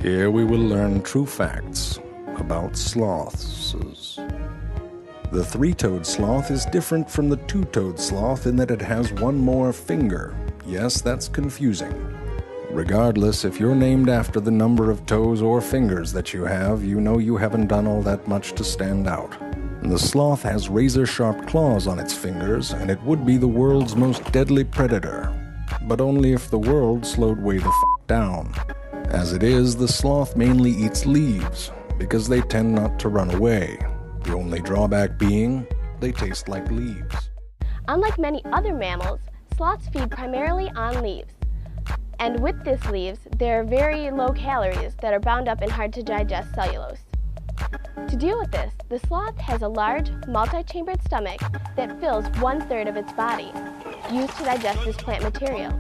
Here we will learn true facts about sloths. The three-toed sloth is different from the two-toed sloth in that it has one more finger. Yes, that's confusing. Regardless, if you're named after the number of toes or fingers that you have, you know you haven't done all that much to stand out. The sloth has razor-sharp claws on its fingers, and it would be the world's most deadly predator. But only if the world slowed way the f*** down. As it is, the sloth mainly eats leaves, because they tend not to run away. The only drawback being, they taste like leaves. Unlike many other mammals, sloths feed primarily on leaves. And with these leaves, there are very low calories that are bound up in hard-to-digest cellulose. To deal with this, the sloth has a large, multi-chambered stomach that fills 1/3 of its body, used to digest this plant material.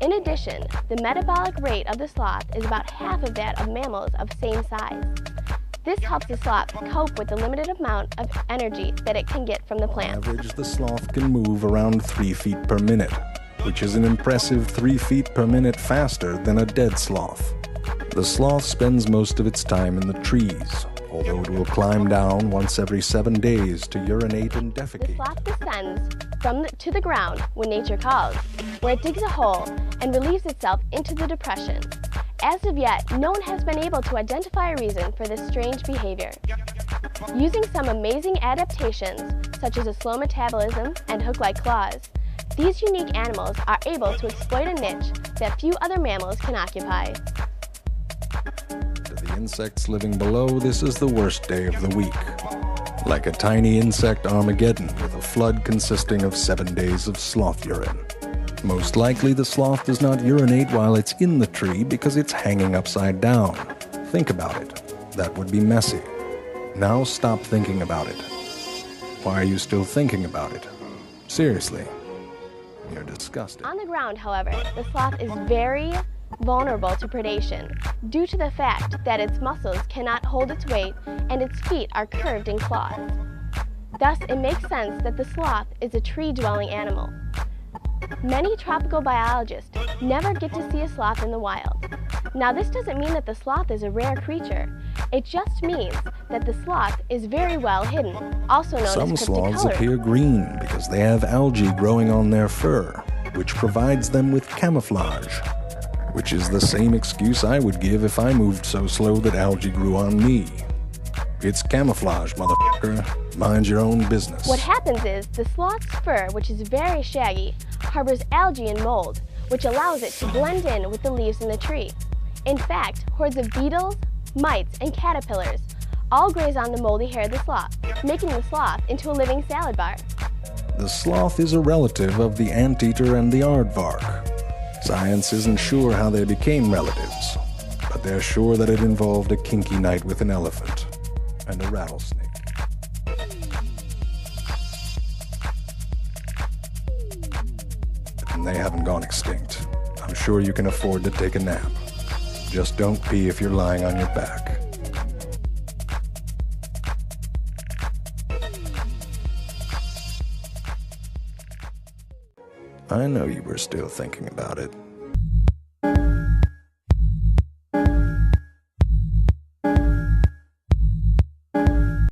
In addition, the metabolic rate of the sloth is about half of that of mammals of same size. This helps the sloth cope with the limited amount of energy that it can get from the plant. On average, the sloth can move around 3 feet per minute, which is an impressive 3 feet per minute faster than a dead sloth. The sloth spends most of its time in the trees, although it will climb down once every 7 days to urinate and defecate. The sloth descends to the ground when nature calls, where it digs a hole and relieves itself into the depression. As of yet, no one has been able to identify a reason for this strange behavior. Using some amazing adaptations, such as a slow metabolism and hook-like claws, these unique animals are able to exploit a niche that few other mammals can occupy. To the insects living below, this is the worst day of the week. Like a tiny insect Armageddon with a flood consisting of 7 days of sloth urine. Most likely the sloth does not urinate while it's in the tree because it's hanging upside down. Think about it. That would be messy. Now stop thinking about it. Why are you still thinking about it? Seriously. You're disgusting. On the ground, however, the sloth is very vulnerable to predation due to the fact that its muscles cannot hold its weight and its feet are curved in claws. Thus, it makes sense that the sloth is a tree-dwelling animal. Many tropical biologists never get to see a sloth in the wild. Now, this doesn't mean that the sloth is a rare creature. It just means that the sloth is very well hidden, also known as Some cryptic sloths coloring. appear green because they have algae growing on their fur, which provides them with camouflage. Which is the same excuse I would give if I moved so slow that algae grew on me. It's camouflage, motherfucker. Mind your own business. What happens is the sloth's fur, which is very shaggy, harbors algae and mold, which allows it to blend in with the leaves in the tree. In fact, hordes of beetles, mites, and caterpillars all graze on the moldy hair of the sloth, making the sloth into a living salad bar. The sloth is a relative of the anteater and the aardvark. Science isn't sure how they became relatives, but they're sure that it involved a kinky night with an elephant and a rattlesnake. And they haven't gone extinct. I'm sure you can afford to take a nap. Just don't pee if you're lying on your back. I know you were still thinking about it.